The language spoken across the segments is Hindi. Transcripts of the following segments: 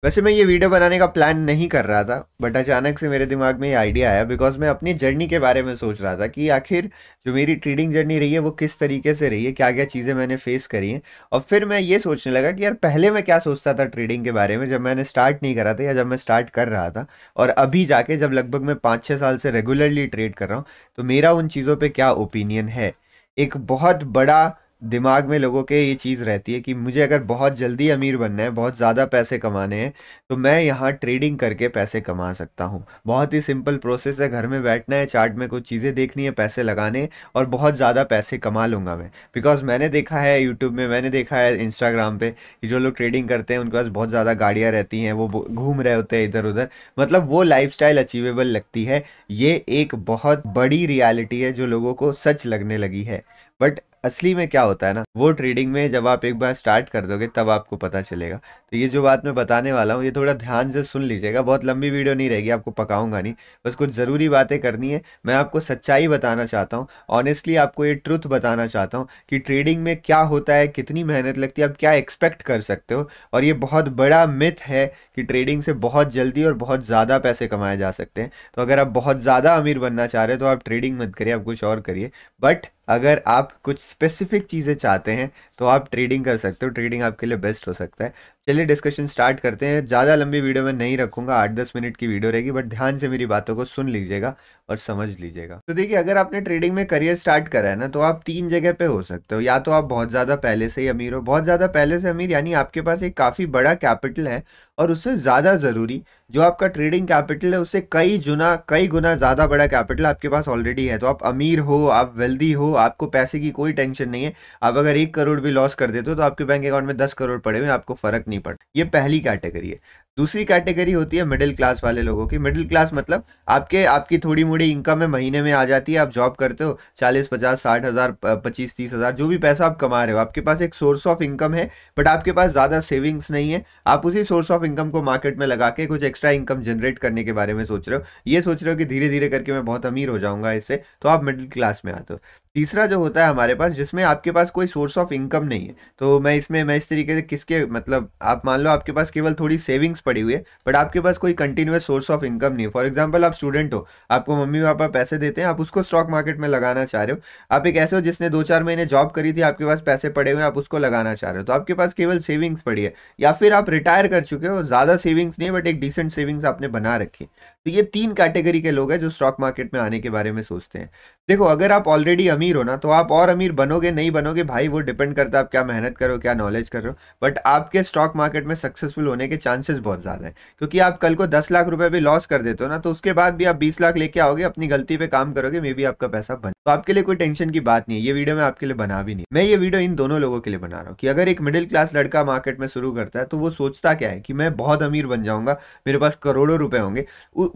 वैसे मैं ये वीडियो बनाने का प्लान नहीं कर रहा था, बट अचानक से मेरे दिमाग में ये आइडिया आया बिकॉज मैं अपनी जर्नी के बारे में सोच रहा था कि आखिर जो मेरी ट्रेडिंग जर्नी रही है वो किस तरीके से रही है, क्या क्या चीज़ें मैंने फेस करी हैं। और फिर मैं ये सोचने लगा कि यार पहले मैं क्या सोचता था ट्रेडिंग के बारे में जब मैंने स्टार्ट नहीं करा था या जब मैं स्टार्ट कर रहा था, और अभी जाके जब लगभग मैं 5-6 साल से रेगुलरली ट्रेड कर रहा हूँ तो मेरा उन चीज़ों पर क्या ओपिनियन है। एक बहुत बड़ा दिमाग में लोगों के ये चीज़ रहती है कि मुझे अगर बहुत जल्दी अमीर बनना है, बहुत ज़्यादा पैसे कमाने हैं, तो मैं यहाँ ट्रेडिंग करके पैसे कमा सकता हूँ। बहुत ही सिंपल प्रोसेस है, घर में बैठना है, चार्ट में कुछ चीज़ें देखनी है, पैसे लगाने हैं और बहुत ज़्यादा पैसे कमा लूँगा मैं। बिकॉज़ मैंने देखा है यूट्यूब में, मैंने देखा है इंस्टाग्राम पे कि जो लोग ट्रेडिंग करते हैं उनके पास बहुत ज़्यादा गाड़ियाँ रहती हैं, वो घूम रहे होते हैं इधर उधर, मतलब वो लाइफस्टाइल अचीवेबल लगती है। ये एक बहुत बड़ी रियलिटी है जो लोगों को सच लगने लगी है। बट असली में क्या होता है ना, वो ट्रेडिंग में जब आप एक बार स्टार्ट कर दोगे तब आपको पता चलेगा। तो ये जो बात मैं बताने वाला हूँ ये थोड़ा ध्यान से सुन लीजिएगा, बहुत लंबी वीडियो नहीं रहेगी, आपको पकाऊंगा नहीं, बस कुछ ज़रूरी बातें करनी है। मैं आपको सच्चाई बताना चाहता हूँ, ऑनेस्टली आपको ये ट्रुथ बताना चाहता हूँ कि ट्रेडिंग में क्या होता है, कितनी मेहनत लगती है, आप क्या एक्सपेक्ट कर सकते हो। और ये बहुत बड़ा मिथ है कि ट्रेडिंग से बहुत जल्दी और बहुत ज़्यादा पैसे कमाए जा सकते हैं। तो अगर आप बहुत ज़्यादा अमीर बनना चाह रहे हो तो आप ट्रेडिंग मत करिए, आप कुछ और करिए। बट अगर आप कुछ स्पेसिफिक चीज़ें चाहते हैं तो आप ट्रेडिंग कर सकते हो, ट्रेडिंग आपके लिए बेस्ट हो सकता है। चलिए डिस्कशन स्टार्ट करते हैं। ज़्यादा लंबी वीडियो में नहीं रखूंगा, 8-10 मिनट की वीडियो रहेगी, बट ध्यान से मेरी बातों को सुन लीजिएगा और समझ लीजिएगा। तो देखिए, अगर आपने ट्रेडिंग में करियर स्टार्ट करा है ना, तो आप 3 जगह पे हो सकते हो। या तो आप बहुत ज़्यादा पहले से ही अमीर हो, बहुत ज़्यादा पहले से अमीर यानी आपके पास एक काफ़ी बड़ा कैपिटल है, और उससे ज़्यादा ज़रूरी जो आपका ट्रेडिंग कैपिटल है उससे कई गुना ज़्यादा बड़ा कैपिटल आपके पास ऑलरेडी है। तो आप अमीर हो, आप वेल्दी हो, आपको पैसे की कोई टेंशन नहीं है। आप अगर 1 करोड़ भी लॉस कर देते हो तो आपके बैंक अकाउंट में 10 करोड़ पड़े हुए, आपको फर्क नहीं पड़ता। ये पहली कैटेगरी है। दूसरी कैटेगरी होती है मिडिल क्लास वाले लोगों की। मिडिल क्लास मतलब आपकी थोड़ी मोड़ी इनकम है, महीने में आ जाती है, आप जॉब करते हो, 40-50-60 हज़ार, 25-30 हज़ार, जो भी पैसा आप कमा रहे हो, आपके पास एक सोर्स ऑफ इनकम है, बट आपके पास ज़्यादा सेविंग्स नहीं है। आप उसी सोर्स ऑफ इनकम को मार्केट में लगा के कुछ एक्स्ट्रा इनकम जनरेट करने के बारे में सोच रहे हो। ये सोच रहे हो कि धीरे धीरे करके मैं बहुत अमीर हो जाऊंगा इससे, तो आप मिडिल क्लास में आते हो। तीसरा जो होता है हमारे पास, जिसमें आपके पास कोई सोर्स ऑफ इनकम नहीं है, तो मैं इस तरीके से किसके मतलब, आप मान लो आपके पास केवल थोड़ी सेविंग्स पड़ी हुई है, बट आपके पास कोई कंटिन्यूस सोर्स ऑफ इनकम नहीं है। फॉर एग्जांपल, आप स्टूडेंट हो, आपको मम्मी पापा पैसे देते हैं, आप उसको स्टॉक मार्केट में लगाना चाह रहे हो। आप एक ऐसे हो जिसने 2-4 महीने जॉब करी थी, आपके पास पैसे पड़े हुए हैं, आप उसको लगाना चाह रहे हो, तो आपके पास केवल सेविंग्स पड़ी है। या फिर आप रिटायर कर चुके हो, ज़्यादा सेविंग्स नहीं है बट एक डिसेंट सेविंग्स आपने बना रखी। तो ये 3 कैटेगरी के लोग हैं जो स्टॉक मार्केट में आने के बारे में सोचते हैं। देखो, अगर आप ऑलरेडी अमीर हो ना, तो आप और अमीर बनोगे नहीं बनोगे भाई, वो डिपेंड करता है आप क्या मेहनत करो, क्या नॉलेज कर रहे हो। बट आपके स्टॉक मार्केट में सक्सेसफुल होने के चांसेस बहुत ज़्यादा है, क्योंकि आप कल को 10 लाख रुपए भी लॉस कर देते हो ना, तो उसके बाद भी आप 20 लाख लेके आओगे, अपनी गलती पे काम करोगे, मे बी आपका पैसा बन। तो आपके लिए कोई टेंशन की बात नहीं है। ये वीडियो मैं आपके लिए बना भी नहीं, मैं ये वीडियो इन दोनों लोगों के लिए बना रहा हूँ कि अगर एक मिडिल क्लास लड़का मार्केट में शुरू करता है तो वो सोचता क्या है कि मैं बहुत अमीर बन जाऊंगा, मेरे पास करोड़ों रुपए होंगे।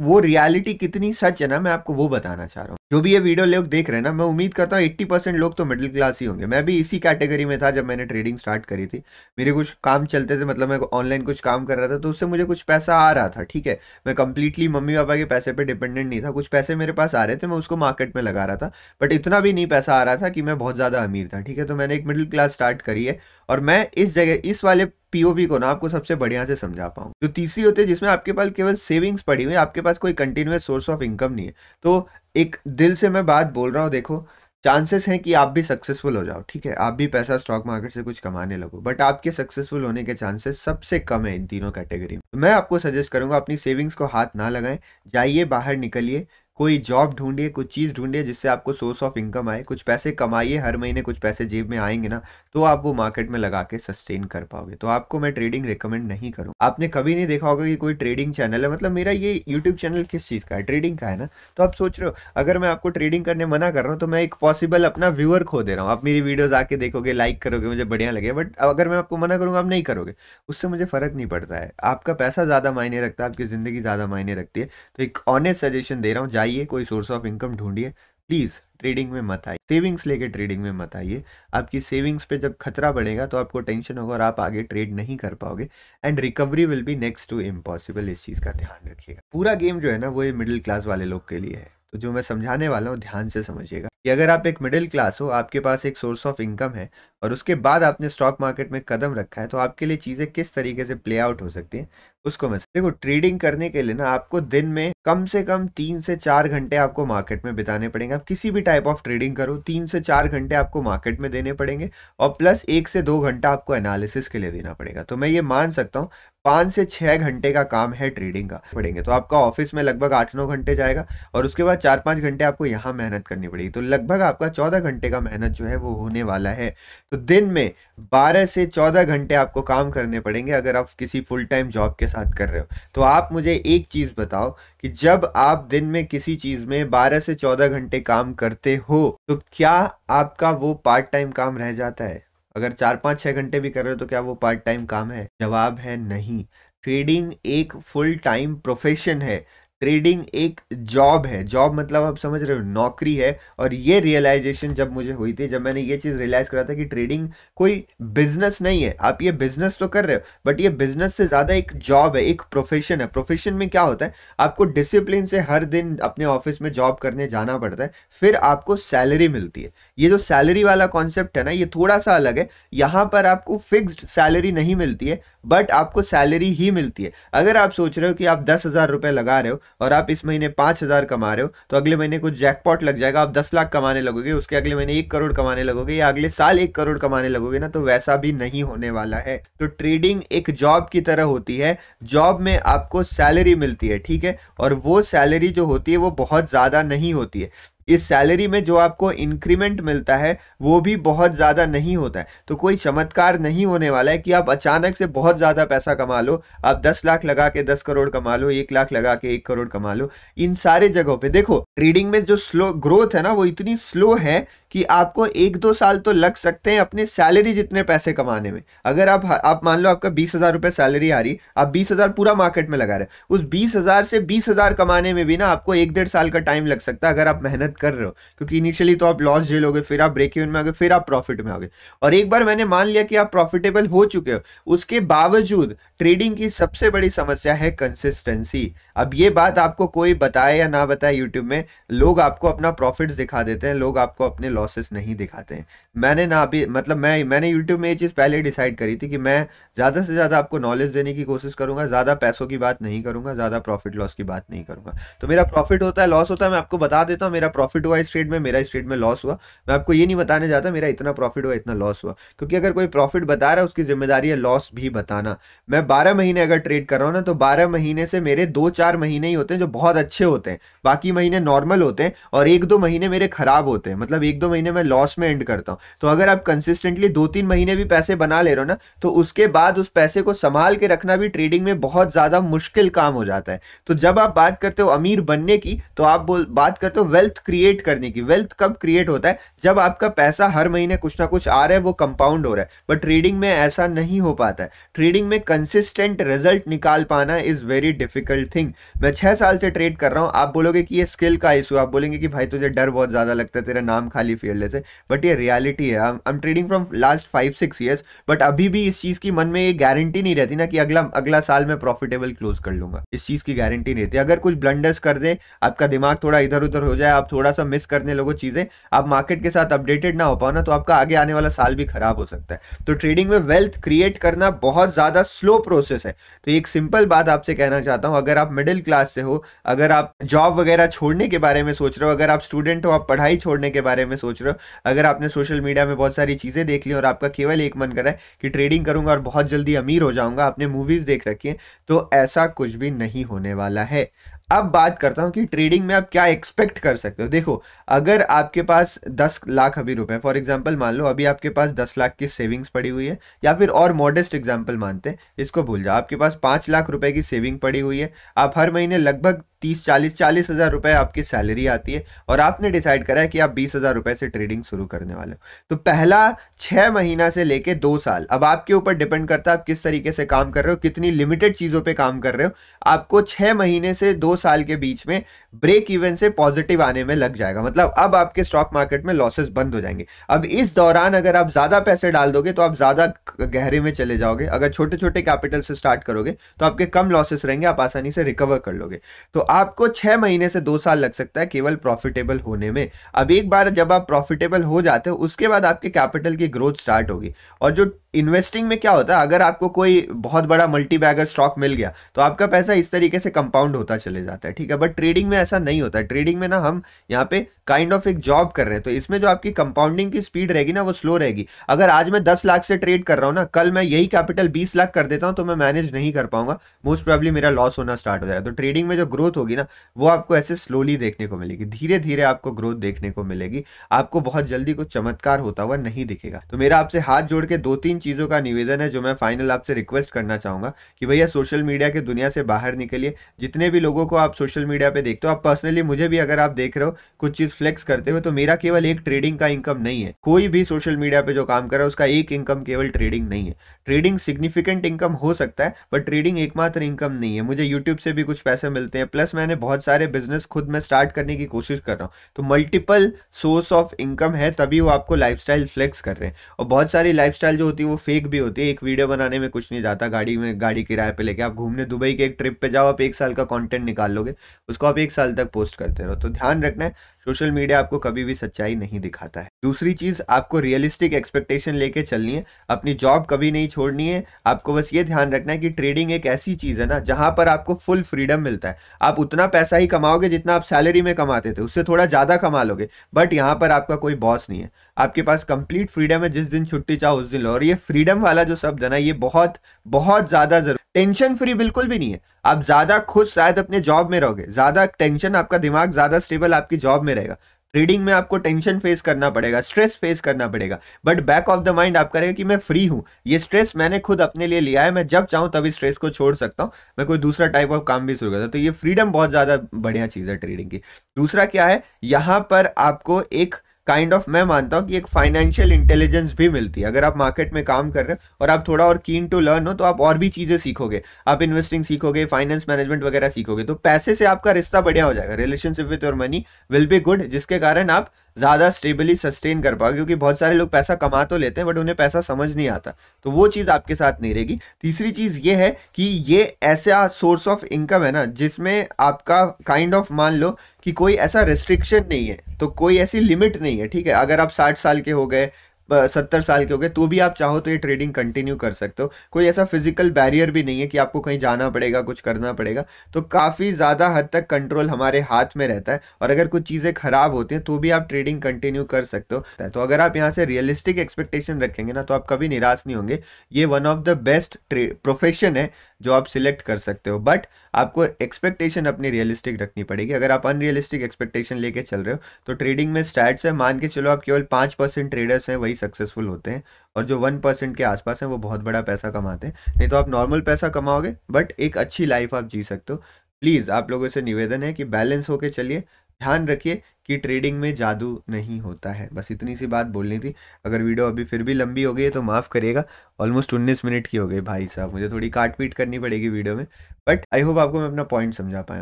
वो रियलिटी कितनी सच है ना, मैं आपको वो बताना चाह रहा हूँ। जो भी ये वीडियो लोग देख रहे हैं ना, मैं उम्मीद करता हूँ 80% लोग तो मिडिल क्लास ही होंगे। मैं भी इसी कैटेगरी में था जब मैंने ट्रेडिंग स्टार्ट करी थी। मेरे कुछ काम चलते थे, मतलब मैं ऑनलाइन कुछ काम कर रहा था, तो उससे मुझे कुछ पैसा आ रहा था, ठीक है। मैं कंप्लीटली मम्मी पापा के पैसे पे डिपेंडेंट नहीं था, कुछ पैसे मेरे पास आ रहे थे, मैं उसको मार्केट में लगा रहा था। बट इतना भी नहीं पैसा आ रहा था कि मैं बहुत ज़्यादा अमीर था, ठीक है। तो मैंने एक मिडिल क्लास स्टार्ट करी है, और मैं इस जगह इस वाले पीओवी को ना आपको सबसे बढ़िया से समझा पाऊँ। जो तीसरी होती है जिसमें आपके पास केवल सेविंग्स पड़ी हुई है, आपके पास कोई कंटिन्यूस सोर्स ऑफ इनकम नहीं है। तो एक दिल से मैं बात बोल रहा हूँ, देखो, चांसेस हैं कि आप भी सक्सेसफुल हो जाओ, ठीक है, आप भी पैसा स्टॉक मार्केट से कुछ कमाने लगो, बट आपके सक्सेसफुल होने के चांसेस सबसे कम है इन तीनों कैटेगरी में। तो मैं आपको सजेस्ट करूंगा अपनी सेविंग्स को हाथ ना लगाएं, जाइए बाहर निकलिए, कोई जॉब ढूंढिए, कुछ चीज़ ढूंढिए जिससे आपको सोर्स ऑफ इनकम आए, कुछ पैसे कमाइए, हर महीने कुछ पैसे जेब में आएंगे ना, तो आप वो मार्केट में लगा के सस्टेन कर पाओगे। तो आपको मैं ट्रेडिंग रिकमेंड नहीं करूँ। आपने कभी नहीं देखा होगा कि कोई ट्रेडिंग चैनल है, मतलब मेरा ये यूट्यूब चैनल किस चीज़ का है, ट्रेडिंग का है ना। तो आप सोच रहे हो अगर मैं आपको ट्रेडिंग करने मना कर रहा हूँ तो मैं एक पॉसिबल अपना व्यूअर खो दे रहा हूँ। आप मेरी वीडियोस आके देखोगे, लाइक करोगे, मुझे बढ़िया लगे, बट अगर मैं आपको मना करूँगा आप नहीं करोगे, उससे मुझे फ़र्क नहीं पड़ता है। आपका पैसा ज़्यादा मायने रखता है, आपकी ज़िंदगी ज़्यादा मायने रखती है। तो एक ऑनेस्ट सजेशन दे रहा हूँ, जाइए कोई सोर्स ऑफ इनकम ढूंढिए, प्लीज़ ट्रेडिंग में मत आइए, सेविंग्स लेके ट्रेडिंग में मत आइए। आपकी सेविंग्स पे जब खतरा बढ़ेगा तो आपको टेंशन होगा और आप आगे ट्रेड नहीं कर पाओगे, and recovery will be next to impossible. इस चीज़ का ध्यान रखिएगा। पूरा गेम जो है ना वो ये मिडिल क्लास वाले लोग के लिए है। तो जो मैं समझाने वाला हूँ ध्यान से समझिएगा कि अगर आप एक मिडिल क्लास हो, आपके पास एक सोर्स ऑफ इनकम है और उसके बाद आपने स्टॉक मार्केट में कदम रखा है, तो आपके लिए चीज़ें किस तरीके से प्ले आउट हो सकती हैं उसको मैं देखो। ट्रेडिंग करने के लिए ना आपको दिन में कम से कम 3 से 4 घंटे आपको मार्केट में बिताने पड़ेंगे। आप किसी भी टाइप ऑफ ट्रेडिंग करो, 3 से 4 घंटे आपको मार्केट में देने पड़ेंगे और प्लस 1 से 2 घंटा आपको एनालिसिस के लिए देना पड़ेगा। तो मैं ये मान सकता हूँ 5 से 6 घंटे का काम है ट्रेडिंग का पड़ेंगे। तो आपका ऑफिस में लगभग 8-9 घंटे जाएगा और उसके बाद 4-5 घंटे आपको यहाँ मेहनत करनी पड़ेगी। तो लगभग आपका 14 घंटे का मेहनत जो है वो होने वाला है। तो दिन में 12 से 14 घंटे आपको काम करने पड़ेंगे अगर आप किसी फुल टाइम जॉब के साथ कर रहे हो। तो आप मुझे एक चीज बताओ कि जब आप दिन में किसी चीज में 12 से 14 घंटे काम करते हो तो क्या आपका वो पार्ट टाइम काम रह जाता है? अगर 4-5-6 घंटे भी कर रहे हो तो क्या वो पार्ट टाइम काम है? जवाब है नहीं। ट्रेडिंग एक फुल टाइम प्रोफेशन है। ट्रेडिंग एक जॉब है। जॉब मतलब आप समझ रहे हो, नौकरी है। और ये रियलाइजेशन जब मुझे हुई थी, जब मैंने ये चीज़ रियलाइज करा था कि ट्रेडिंग कोई बिजनेस नहीं है। आप ये बिजनेस तो कर रहे हो बट ये बिजनेस से ज़्यादा एक जॉब है, एक प्रोफेशन है। प्रोफेशन में क्या होता है, आपको डिसिप्लिन से हर दिन अपने ऑफिस में जॉब करने जाना पड़ता है, फिर आपको सैलरी मिलती है। ये जो सैलरी वाला कॉन्सेप्ट है ना, ये थोड़ा सा अलग है। यहाँ पर आपको फिक्स्ड सैलरी नहीं मिलती है बट आपको सैलरी ही मिलती है। अगर आप सोच रहे हो कि आप 10,000 रुपए लगा रहे हो और आप इस महीने 5,000 कमा रहे हो, तो अगले महीने कुछ जैकपॉट लग जाएगा, आप 10 लाख कमाने लगोगे, उसके अगले महीने 1 करोड़ कमाने लगोगे या अगले साल 1 करोड़ कमाने लगोगे ना, तो वैसा भी नहीं होने वाला है। तो ट्रेडिंग एक जॉब की तरह होती है। जॉब में आपको सैलरी मिलती है, ठीक है, और वो सैलरी जो होती है वो बहुत ज्यादा नहीं होती है। इस सैलरी में जो आपको इंक्रीमेंट मिलता है वो भी बहुत ज़्यादा नहीं होता है। तो कोई चमत्कार नहीं होने वाला है कि आप अचानक से बहुत ज़्यादा पैसा कमा लो। आप 10 लाख लगा के 10 करोड़ कमा लो, 1 लाख लगा के 1 करोड़ कमा लो। इन सारे जगहों पे देखो, ट्रेडिंग में जो स्लो ग्रोथ है ना, वो इतनी स्लो है कि आपको 1-2 साल तो लग सकते हैं अपने सैलरी जितने पैसे कमाने में। अगर आप मान लो आपका 20,000 रुपये सैलरी आ रही, आप 20,000 पूरा मार्केट में लगा रहे, उस 20,000 से 20,000 कमाने में भी ना आपको 1-1.5 साल का टाइम लग सकता है अगर आप मेहनत कर रहे हो। क्योंकि इनिशियली तो आप लॉस झेलोगे, फिर आप ब्रेक इवन में आओगे, फिर आप प्रॉफिट में आओगे। और एक बार मैंने मान लिया कि आप प्रॉफिटेबल हो चुके हो, उसके बावजूद ट्रेडिंग की सबसे बड़ी समस्या है कंसिस्टेंसी। अब ये बात आपको कोई बताए या ना बताए, यूट्यूब में लोग आपको अपना प्रॉफिट्स दिखा देते हैं, लोग आपको अपने लॉसेस नहीं दिखाते हैं। मैंने ना अभी मतलब मैंने यूट्यूब में ये चीज़ पहले डिसाइड करी थी कि मैं ज़्यादा से ज़्यादा आपको नॉलेज देने की कोशिश करूंगा, ज़्यादा पैसों की बात नहीं करूंगा, ज़्यादा प्रॉफिट लॉस की बात नहीं करूंगा। तो मेरा प्रॉफिट होता है, लॉस होता है, मैं आपको बता देता हूँ। मेरा प्रॉफिट हुआ इस ट्रेड में, मेरा इस ट्रेड में लॉस हुआ। मैं आपको ये नहीं बताने जाता मेरा इतना प्रॉफिट हुआ, इतना लॉस हुआ, क्योंकि अगर कोई प्रॉफिट बता रहा है उसकी जिम्मेदारी है लॉस भी बताना। मैं 12 महीने अगर ट्रेड कर रहा हूँ ना, तो 12 महीने से मेरे 2-4 महीने ही होते हैं जो बहुत अच्छे होते हैं, बाकी महीने नॉर्मल होते हैं, और 1-2 महीने मेरे खराब होते हैं। मतलब 1-2 महीने मैं लॉस में एंड करता हूँ। तो अगर आप कंसिस्टेंटली 2-3 महीने भी पैसे बना ले रहे हो ना, तो उसके बाद उस पैसे को संभाल के रखना भी ट्रेडिंग में बहुत ज्यादा मुश्किल काम हो जाता है। तो जब आप बात करते हो अमीर बनने की, तो आप बात करते हो वेल्थ क्रिएट करने की। वेल्थ कब क्रिएट होता है? जब आपका पैसा हर महीने कुछ ना कुछ आ रहा है, वो कंपाउंड हो रहा है। बट ट्रेडिंग में ऐसा नहीं हो पाता है। ट्रेडिंग में कंसिस्टेंट रिजल्ट निकाल पाना इज वेरी डिफिकल्ट थिंग। मैं 6 साल से ट्रेड कर रहा हूं। आप बोलोगे कि ये स्किल का इशू, आप बोलेंगे कि भाई तुझे डर बहुत ज्यादा लगता है, तेरा नाम खाली फील्डलेस है, बट ये रियलिटी है। I am trading from last 5-6 years, but अभी भी इस चीज की मन में ये गारंटी नहीं रहती ना कि अगला साल में प्रॉफिटेबल क्लोज कर लूंगा। इस चीज की गारंटी नहीं रहती। अगर कुछ ब्लंडर्स कर दे, आपका दिमाग थोड़ा इधर उधर हो जाए, आप थोड़ा सा मिस करने लगो चीजें, आप मार्केट के साथ अपडेटेड ना हो पाओ ना, तो आपका आगे आने वाला साल भी खराब हो सकता है। तो ट्रेडिंग में वेल्थ क्रिएट करना बहुत ज्यादा स्लो प्रोसेस है। तो एक सिंपल बात आपसे कहना चाहता हूं, अगर आप मिडिल क्लास से हो, अगर आप जॉब वगैरह छोड़ने के बारे में सोच रहे हो, अगर आप स्टूडेंट हो, आप पढ़ाई छोड़ने के बारे में सोच रहे हो, अगर आपने सोशल मीडिया में बहुत सारी चीजें देख ली और आपका केवल एक मन कर रहा है कि ट्रेडिंग करूंगा और बहुत जल्दी अमीर हो जाऊंगा, आपने मूवीज देख रखी है, तो ऐसा कुछ भी नहीं होने वाला है। अब बात करता हूं कि ट्रेडिंग में आप क्या एक्सपेक्ट कर सकते हो। देखो, अगर आपके पास 10 लाख अभी रुपए, फॉर एग्जांपल मान लो अभी आपके पास 10 लाख की सेविंग्स पड़ी हुई है, या फिर और मॉडेस्ट एग्जांपल मानते हैं, इसको भूल जाओ, आपके पास 5 लाख रुपए की सेविंग पड़ी हुई है, आप हर महीने लगभग 30-40 हज़ार रुपए आपकी सैलरी आती है, और आपने डिसाइड करा है कि आप 20,000 रुपए से ट्रेडिंग शुरू करने वाले हो। तो पहला 6 महीना से लेके 2 साल, अब आपके ऊपर डिपेंड करता है आप किस तरीके से काम कर रहे हो, कितनी लिमिटेड चीजों पे काम कर रहे हो। आपको 6 महीने से 2 साल के बीच में ब्रेक इवन से पॉजिटिव आने में लग जाएगा। मतलब अब आपके स्टॉक मार्केट में लॉसेस बंद हो जाएंगे। अब इस दौरान अगर आप ज्यादा पैसे डाल दोगे तो आप ज्यादा गहरे में चले जाओगे। अगर छोटे छोटे कैपिटल से स्टार्ट करोगे तो आपके कम लॉसेस रहेंगे, आप आसानी से रिकवर कर लोगे। तो आपको 6 महीने से 2 साल लग सकता है केवल प्रॉफिटेबल होने में। अब एक बार जब आप प्रॉफिटेबल हो जाते हो उसके बाद आपके कैपिटल की ग्रोथ स्टार्ट होगी। और जो इन्वेस्टिंग में क्या होता है, अगर आपको कोई बहुत बड़ा मल्टी बैगर स्टॉक मिल गया तो आपका पैसा इस तरीके से कंपाउंड होता चले जाता है, ठीक है। बट ट्रेडिंग में ऐसा नहीं होता है। ट्रेडिंग में ना हम यहाँ पे काइंड ऑफ एक जॉब कर रहे हैं, तो इसमें जो आपकी कंपाउंडिंग की स्पीड रहेगी ना वो स्लो रहेगी। अगर आज मैं 10 लाख से ट्रेड कर रहा हूँ ना, कल मैं यही कैपिटल 20 लाख कर देता हूँ तो मैं मैनेज नहीं कर पाऊंगा, मोस्ट प्रोबेबली मेरा लॉस होना स्टार्ट हो जाएगा। तो ट्रेडिंग में जो ग्रोथ होगी ना वो आपको ऐसे स्लोली देखने को मिलेगी, धीरे धीरे आपको ग्रोथ देखने को मिलेगी। आपको बहुत जल्दी कुछ चमत्कार होता हुआ नहीं दिखेगा। तो मेरा आपसे हाथ जोड़ के 2-3 चीजों का निवेदन है जो मैं फाइनल आपसे रिक्वेस्ट करना चाहूंगा कि भैया सोशल मीडिया के दुनिया से बाहर निकलिए। जितने भी लोगों को आप सोशल मीडिया पे देखते हो, आप पर्सनली मुझे भी अगर आप देख रहे हो कुछ चीज फ्लेक्स करते हुए, तो मेरा केवल एक ट्रेडिंग का इनकम नहीं है। कोई भी सोशल मीडिया पे जो काम कर रहा है उसका एक इनकम केवल ट्रेडिंग नहीं है। ट्रेडिंग सिग्निफिकेंट इनकम हो सकता है बट ट्रेडिंग एकमात्र इनकम नहीं है। मुझे यूट्यूब से भी कुछ पैसे मिलते हैं, प्लस मैंने बहुत सारे बिजनेस खुद में स्टार्ट करने की कोशिश कर रहा हूँ। तो मल्टीपल सोर्स ऑफ इनकम है, तभी वो आपको लाइफस्टाइल फ्लेक्स कर रहे हैं। और बहुत सारी लाइफस्टाइल जो होती है वो फेक भी होती है। एक वीडियो बनाने में कुछ नहीं जाता, गाड़ी में गाड़ी किराए पे लेके आप घूमने दुबई के एक ट्रिप पे जाओ, आप 1 साल का कंटेंट निकाल लोगे, उसको आप 1 साल तक पोस्ट करते रहो। तो ध्यान रखना है, सोशल मीडिया आपको कभी भी सच्चाई नहीं दिखाता है। दूसरी चीज, आपको रियलिस्टिक एक्सपेक्टेशन लेके चलनी है, अपनी जॉब कभी नहीं छोड़नी है। आपको बस ये ध्यान रखना है कि ट्रेडिंग एक ऐसी चीज है ना जहां पर आपको फुल फ्रीडम मिलता है। आप उतना पैसा ही कमाओगे जितना आप सैलरी में कमाते थे, उससे थोड़ा ज्यादा कमा लोगे। बट यहाँ पर आपका कोई बॉस नहीं है, आपके पास कंप्लीट फ्रीडम है, जिस दिन छुट्टी चाहो उस दिन लो। और ये फ्रीडम वाला जो शब्द है ना, ये बहुत बहुत ज्यादा जरूरी। टेंशन फ्री बिल्कुल भी नहीं है। आप ज्यादा खुश शायद अपने जॉब में रहोगे, ज्यादा टेंशन, आपका दिमाग ज्यादा स्टेबल आपकी जॉब में रहेगा। ट्रेडिंग में आपको टेंशन फेस करना पड़ेगा, स्ट्रेस फेस करना पड़ेगा, but back of the mind आप करेगा कि मैं फ्री हूं, ये स्ट्रेस मैंने खुद अपने लिए लिया है, मैं जब चाहूं तभी स्ट्रेस को छोड़ सकता हूं, मैं कोई दूसरा टाइप ऑफ काम भी शुरू करता हूं। तो ये फ्रीडम बहुत ज्यादा बढ़िया चीज है ट्रेडिंग की। दूसरा क्या है, यहां पर आपको एक काइंड ऑफ, मैं मानता हूं कि एक फाइनेंशियल इंटेलिजेंस भी मिलती है। अगर आप मार्केट में काम कर रहे हो और आप थोड़ा और कीन टू लर्न हो तो आप और भी चीजें सीखोगे, आप इन्वेस्टिंग सीखोगे, फाइनेंस मैनेजमेंट वगैरह सीखोगे, तो पैसे से आपका रिश्ता बढ़िया हो जाएगा। Relationship with your money will be good, जिसके कारण आप ज्यादा स्टेबली सस्टेन कर पाओगे। क्योंकि बहुत सारे लोग पैसा कमा तो लेते हैं बट उन्हें पैसा समझ नहीं आता, तो वो चीज आपके साथ नहीं रहेगी। तीसरी चीज ये है कि ये ऐसा सोर्स ऑफ इनकम है ना जिसमें आपका काइंड ऑफ, मान लो कि कोई ऐसा रेस्ट्रिक्शन नहीं है, तो कोई ऐसी लिमिट नहीं है, ठीक है। अगर आप 60 साल के हो गए, 70 साल के हो गए, तो भी आप चाहो तो ये ट्रेडिंग कंटिन्यू कर सकते हो। कोई ऐसा फिजिकल बैरियर भी नहीं है कि आपको कहीं जाना पड़ेगा, कुछ करना पड़ेगा। तो काफ़ी ज़्यादा हद तक कंट्रोल हमारे हाथ में रहता है, और अगर कुछ चीज़ें खराब होती हैं तो भी आप ट्रेडिंग कंटिन्यू कर सकते हो। तो अगर आप यहाँ से रियलिस्टिक एक्सपेक्टेशन रखेंगे ना तो आप कभी निराश नहीं होंगे। ये one of the best profession है जो आप सिलेक्ट कर सकते हो, बट आपको एक्सपेक्टेशन अपनी रियलिस्टिक रखनी पड़ेगी। अगर आप अनरियलिस्टिक एक्सपेक्टेशन लेके चल रहे हो तो ट्रेडिंग में स्टैट्स है, मान के चलो आप केवल 5% ट्रेडर्स हैं वही सक्सेसफुल होते हैं, और जो 1% के आसपास हैं वो बहुत बड़ा पैसा कमाते हैं। नहीं तो आप नॉर्मल पैसा कमाओगे बट एक अच्छी लाइफ आप जी सकते हो। प्लीज़ आप लोगों से निवेदन है कि बैलेंस होके चलिए, ध्यान रखिए कि ट्रेडिंग में जादू नहीं होता है। बस इतनी सी बात बोलनी थी। अगर वीडियो अभी फिर भी लंबी हो गई है तो माफ़ करिएगा, ऑलमोस्ट 19 मिनट की हो गई भाई साहब, मुझे थोड़ी काट पीट करनी पड़ेगी वीडियो में, बट आई होप आपको मैं अपना पॉइंट समझा पाया।